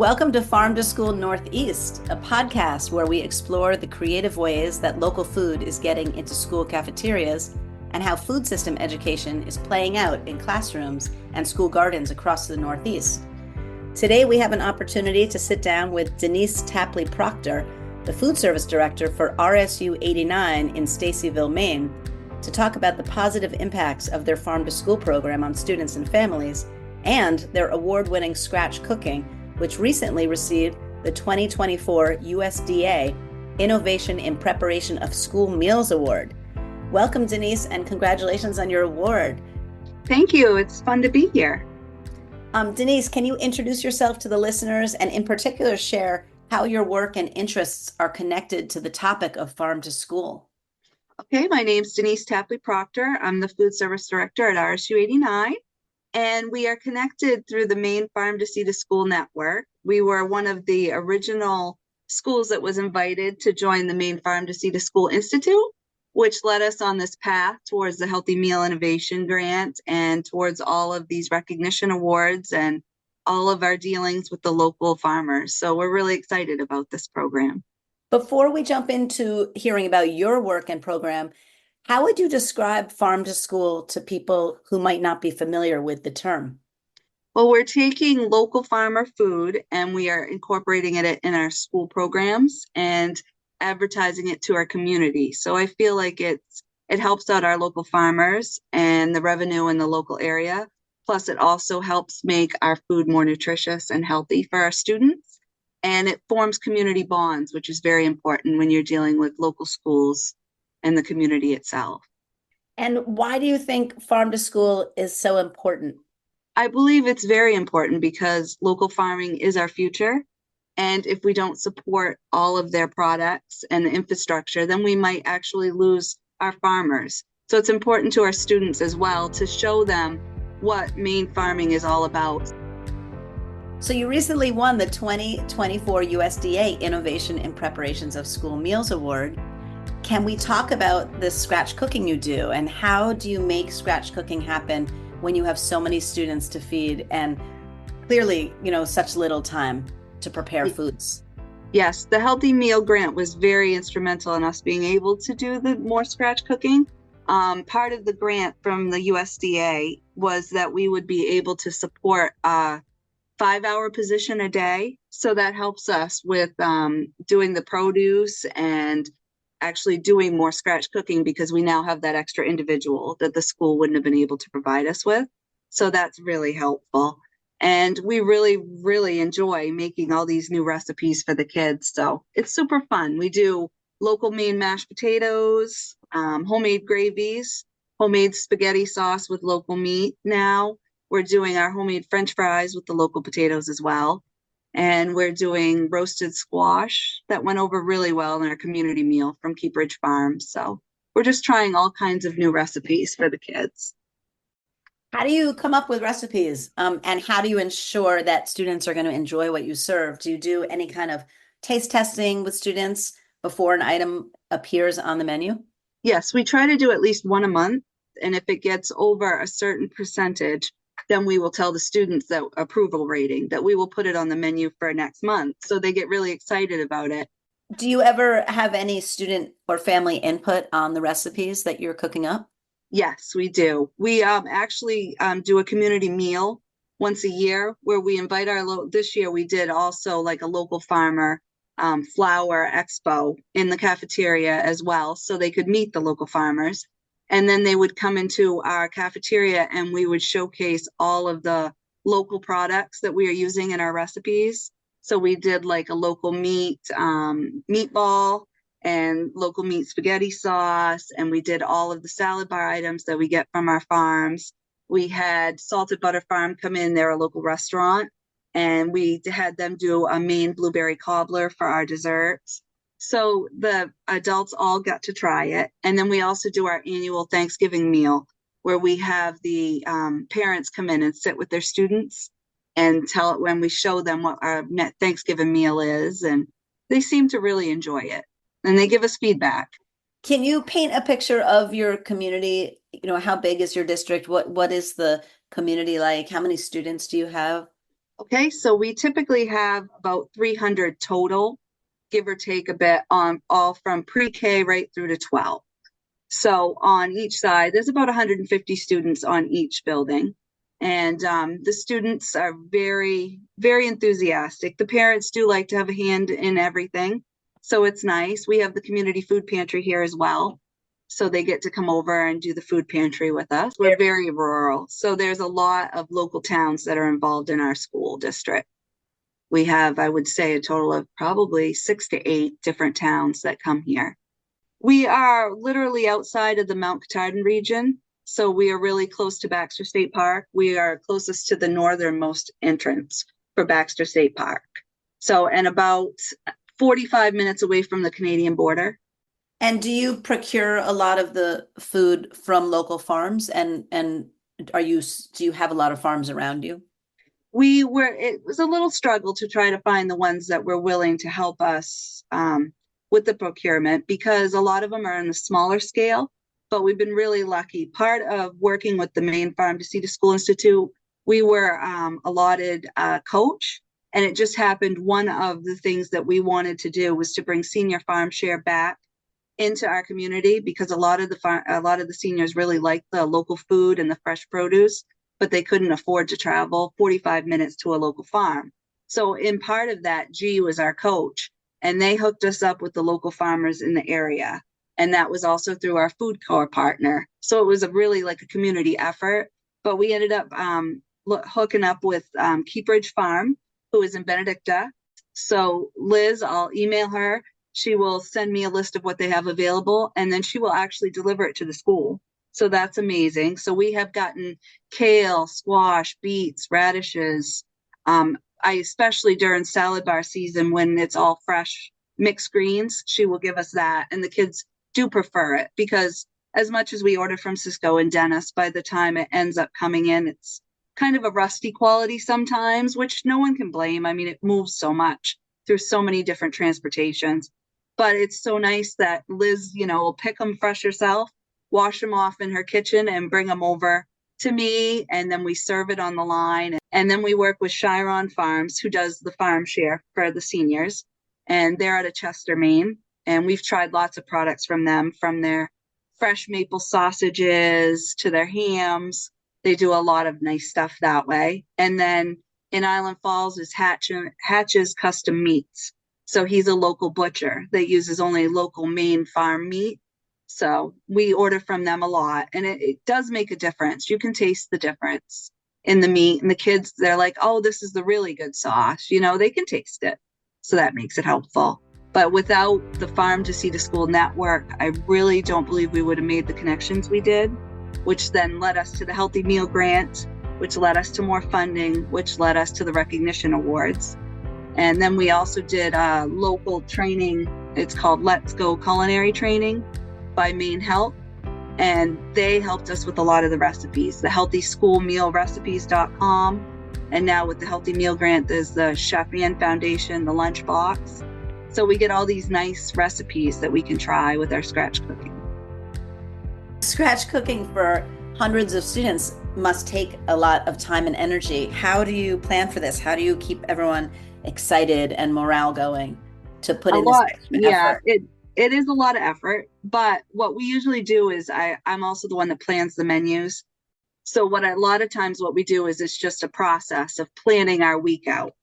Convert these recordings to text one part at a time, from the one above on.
Welcome to Farm to School Northeast, a podcast where we explore the creative ways that local food is getting into school cafeterias and how food system education is playing out in classrooms and school gardens across the Northeast. Today we have an opportunity to sit down with Denise Tapley Proctor, the food service director for RSU 89 in Stacyville, Maine, to talk about the positive impacts of their Farm to School program on students and families and their award-winning scratch cooking, which recently received the 2024 USDA Innovation in Preparation of School Meals Award. Welcome, Denise, and congratulations on your award. Thank you. It's fun to be here. Denise, can you introduce yourself to the listeners and in particular share how your work and interests are connected to the topic of Farm to School? Okay, my name's Denise Tapley Proctor. I'm the food service director at RSU 89. And we are connected through the Maine Farm to Sea to School network. We were one of the original schools that was invited to join the Maine Farm to Sea to School Institute, which led us on this path towards the Healthy Meal Innovation Grant and towards all of these recognition awards and all of our dealings with the local farmers. So we're really excited about this program. Before we jump into hearing about your work and program, how would you describe Farm to School to people who might not be familiar with the term? Well, we're taking local farmer food and we are incorporating it in our school programs and advertising it to our community. So I feel like it helps out our local farmers and the revenue in the local area. Plus, it also helps make our food more nutritious and healthy for our students. And it forms community bonds, which is very important when you're dealing with local schools and the community itself. And why do you think Farm to School is so important? I believe it's very important because local farming is our future. And if we don't support all of their products and the infrastructure, then we might actually lose our farmers. So it's important to our students as well to show them what Maine farming is all about. So you recently won the 2024 USDA Innovation in Preparations of School Meals Award. Can we talk about the scratch cooking you do and how do you make scratch cooking happen when you have so many students to feed and clearly, such little time to prepare foods? Yes, the Healthy Meal Grant was very instrumental in us being able to do the more scratch cooking. Part of the grant from the USDA was that we would be able to support a 5-hour position a day. So that helps us with doing the produce and actually doing more scratch cooking because we now have that extra individual that the school wouldn't have been able to provide us with. So that's really helpful. And we really, really enjoy making all these new recipes for the kids. So it's super fun. We do local Maine mashed potatoes, homemade gravies, homemade spaghetti sauce with local meat. Now we're doing our homemade French fries with the local potatoes as well. And we're doing roasted squash that went over really well in our community meal from Keepridge Farms. So we're just trying all kinds of new recipes for the kids. How do you come up with recipes? And how do you ensure that students are going to enjoy what you serve? Do you do any kind of taste testing with students before an item appears on the menu? Yes, we try to do at least one a month. And if it gets over a certain percentage, then we will tell the students that approval rating that we will put it on the menu for next month. So they get really excited about it. Do you ever have any student or family input on the recipes that you're cooking up? Yes, we do. We actually do a community meal once a year where we invite this year we did also like a local farmer flower expo in the cafeteria as well. So they could meet the local farmers. And then they would come into our cafeteria and we would showcase all of the local products that we are using in our recipes. So we did like a local meat meatball and local meat spaghetti sauce. And we did all of the salad bar items that we get from our farms. We had Salted Butter Farm come in, they're a local restaurant. And we had them do a Maine blueberry cobbler for our desserts. So the adults all got to try it. And then we also do our annual Thanksgiving meal where we have the parents come in and sit with their students and tell it when we show them what our Thanksgiving meal is. And they seem to really enjoy it. And they give us feedback. Can you paint a picture of your community? How big is your district? What is the community like? How many students do you have? Okay, so we typically have about 300 total, give or take a bit, on all from pre-K right through to 12. So on each side, there's about 150 students on each building. And the students are very, very enthusiastic. The parents do like to have a hand in everything. So it's nice. We have the community food pantry here as well. So they get to come over and do the food pantry with us. We're very rural. So there's a lot of local towns that are involved in our school district. We have, I would say, a total of probably 6 to 8 different towns that come here. We are literally outside of the Mount Katahdin region, so we are really close to Baxter State Park. We are closest to the northernmost entrance for Baxter State Park. So, and about 45 minutes away from the Canadian border. And do you procure a lot of the food from local farms? And do you have a lot of farms around you? It was a little struggle to try to find the ones that were willing to help us with the procurement, because a lot of them are on a smaller scale, but we've been really lucky. Part of working with the Maine Farm to Sea to School Institute, we were allotted a coach, and it just happened one of the things that we wanted to do was to bring senior farm share back into our community, because a lot of the seniors really like the local food and the fresh produce, but they couldn't afford to travel 45 minutes to a local farm. So in part of that, G was our coach, and they hooked us up with the local farmers in the area. And that was also through our food corps partner. So it was a really like a community effort, but we ended up hooking up with Keepridge Farm, who is in Benedicta. So Liz, I'll email her. She will send me a list of what they have available, and then she will actually deliver it to the school. So that's amazing. So we have gotten kale, squash, beets, radishes. I especially during salad bar season, when it's all fresh mixed greens, she will give us that. And the kids do prefer it, because as much as we order from Cisco and Dennis, by the time it ends up coming in, it's kind of a rusty quality sometimes, which no one can blame. I mean, it moves so much through so many different transportations. But it's so nice that Liz, will pick them fresh herself, wash them off in her kitchen, and bring them over to me, and then we serve it on the line. And then we work with Chiron Farms, who does the farm share for the seniors, and they're out of Chester, Maine. And we've tried lots of products from them, from their fresh maple sausages to their hams. They do a lot of nice stuff that way. And then in Island Falls is Hatch's Custom Meats. So he's a local butcher that uses only local Maine farm meat. So we order from them a lot, and it does make a difference. You can taste the difference in the meat, and the kids, they're like, oh, this is the really good sauce. They can taste it. So that makes it helpful. But without the Farm to Sea to School network, I really don't believe we would have made the connections we did, which then led us to the Healthy Meal Grant, which led us to more funding, which led us to the recognition awards. And then we also did local training. It's called Let's Go Culinary Training by Maine Health. And they helped us with a lot of the recipes, the healthyschoolmealrecipes.com. And now with the Healthy Meal Grant, there's the Chef Ann Foundation, the Lunchbox. So we get all these nice recipes that we can try with our scratch cooking. Scratch cooking for hundreds of students must take a lot of time and energy. How do you plan for this? How do you keep everyone excited and morale going to put in this extra effort? It is a lot of effort, but what we usually do is I'm also the one that plans the menus. So a lot of times what we do is it's just a process of planning our week out.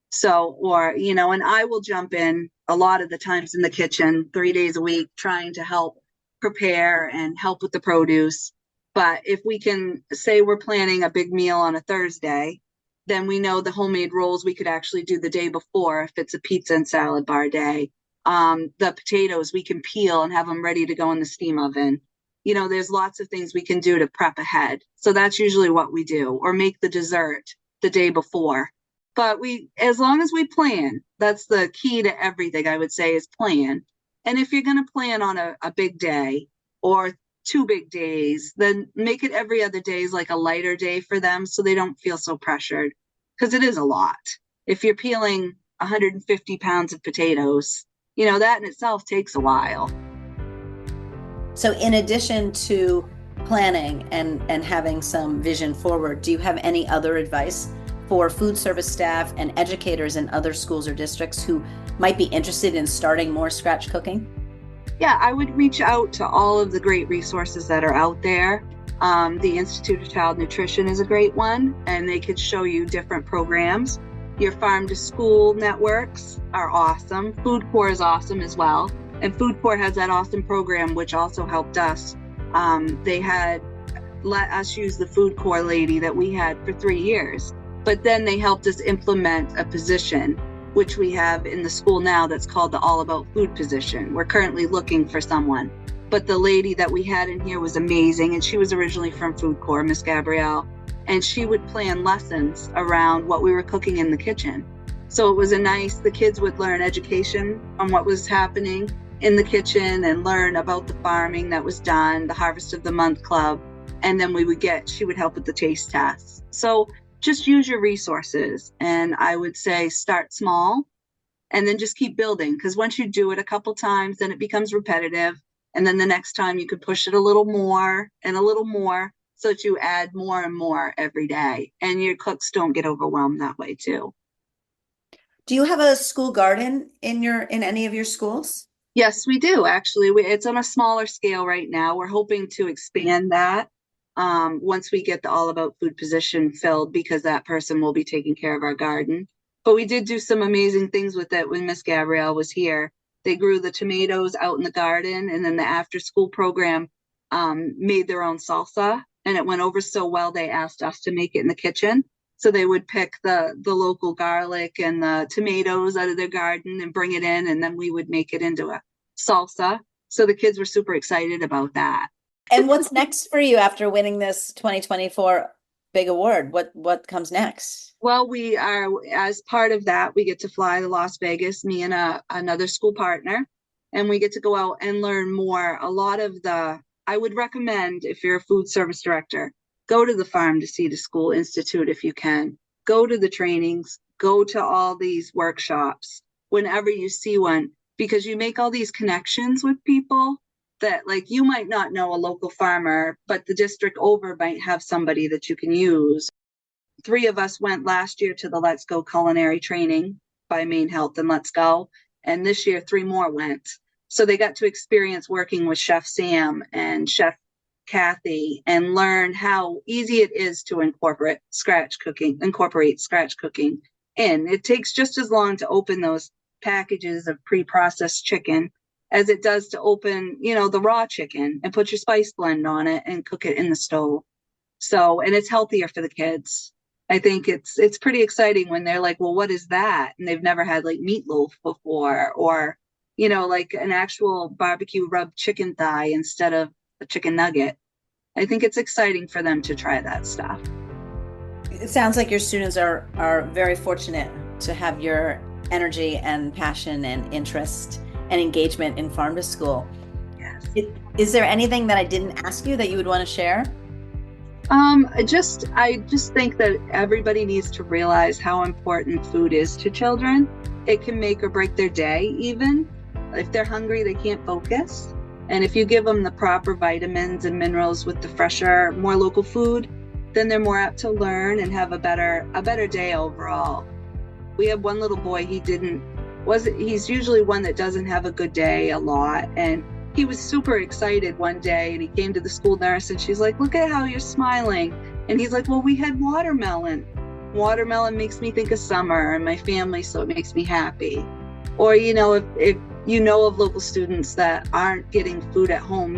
So, and I will jump in a lot of the times in the kitchen 3 days a week, trying to help prepare and help with the produce. But if we can say we're planning a big meal on a Thursday, then we know the homemade rolls we could actually do the day before if it's a pizza and salad bar day. The potatoes we can peel and have them ready to go in the steam oven. There's lots of things we can do to prep ahead. So that's usually what we do, or make the dessert the day before. But as long as we plan, that's the key to everything, I would say, is plan. And if you're going to plan on a big day or 2 big days, then make it every other day is like a lighter day for them, so they don't feel so pressured, because it is a lot. If you're peeling 150 pounds of potatoes, that in itself takes a while. So in addition to planning and having some vision forward, do you have any other advice for food service staff and educators in other schools or districts who might be interested in starting more scratch cooking? Yeah, I would reach out to all of the great resources that are out there. The Institute of Child Nutrition is a great one, and they could show you different programs. Your farm to school networks are awesome. Food Corps is awesome as well. And Food Corps has that awesome program, which also helped us. They had let us use the Food Corps lady that we had for 3 years, but then they helped us implement a position, which we have in the school now that's called the All About Food position. We're currently looking for someone. But the lady that we had in here was amazing, and she was originally from Food Corps, Miss Gabrielle, and she would plan lessons around what we were cooking in the kitchen. So it was the kids would learn education on what was happening in the kitchen and learn about the farming that was done, the Harvest of the Month Club, and then she would help with the taste tests. So just use your resources, and I would say start small and then just keep building, because once you do it a couple times, then it becomes repetitive. And then the next time you could push it a little more and a little more, so that you add more and more every day, and your cooks don't get overwhelmed that way too. Do you have a school garden in any of your schools? Yes, we do. Actually, it's on a smaller scale right now. We're hoping to expand that once we get the All About Food position filled, because that person will be taking care of our garden. But we did do some amazing things with it when Miss Gabrielle was here. They grew the tomatoes out in the garden, and then the after school program made their own salsa, and it went over so well they asked us to make it in the kitchen. So they would pick the local garlic and the tomatoes out of their garden and bring it in, and then we would make it into a salsa. So the kids were super excited about that. And what's next for you after winning this 2024 big award? What comes next? Well, we are, as part of that, we get to fly to Las Vegas, me and another school partner, and we get to go out and learn more. I would recommend, if you're a food service director, go to the Farm to Sea to School Institute if you can. Go to the trainings, go to all these workshops whenever you see one, because you make all these connections with people that, like, you might not know a local farmer, but the district over might have somebody that you can use. 3 of us went last year to the Let's Go culinary training by Maine Health and Let's Go, and this year 3 more went. So they got to experience working with Chef Sam and Chef Kathy and learn how easy it is to incorporate scratch cooking in. It takes just as long to open those packages of pre-processed chicken as it does to open, the raw chicken and put your spice blend on it and cook it in the stove. So, and it's healthier for the kids. I think it's pretty exciting when they're like, well, what is that? And they've never had like meatloaf before, or, like an actual barbecue rubbed chicken thigh instead of a chicken nugget. I think it's exciting for them to try that stuff. It sounds like your students are very fortunate to have your energy and passion and interest and engagement in Farm to School. Yes. Is there anything that I didn't ask you that you would want to share? I just think that everybody needs to realize how important food is to children. It can make or break their day. Even if they're hungry, they can't focus. And if you give them the proper vitamins and minerals with the fresher, more local food, then they're more apt to learn and have a better day overall. We have one little boy, he's usually one that doesn't have a good day a lot. And he was super excited one day, and he came to the school nurse and she's like, look at how you're smiling. And he's like, well, we had watermelon. Watermelon makes me think of summer and my family, so it makes me happy. Or, if you know of local students that aren't getting food at home,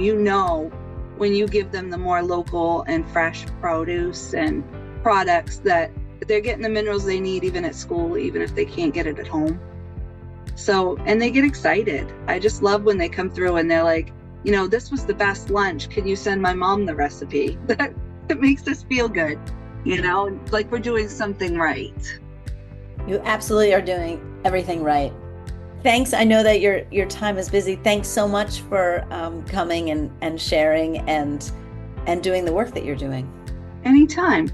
when you give them the more local and fresh produce and products, that they're getting the minerals they need even at school, even if they can't get it at home. So, and they get excited. I just love when they come through and they're like, this was the best lunch. Can you send my mom the recipe? That makes us feel good, like we're doing something right. You absolutely are doing everything right. Thanks. I know that your time is busy. Thanks so much for coming and sharing and doing the work that you're doing. Anytime.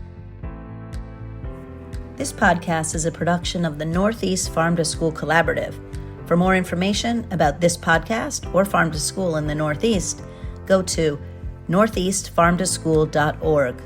This podcast is a production of the Northeast Farm to School Collaborative. For more information about this podcast or Farm to School in the Northeast, go to northeastfarmtoschool.org.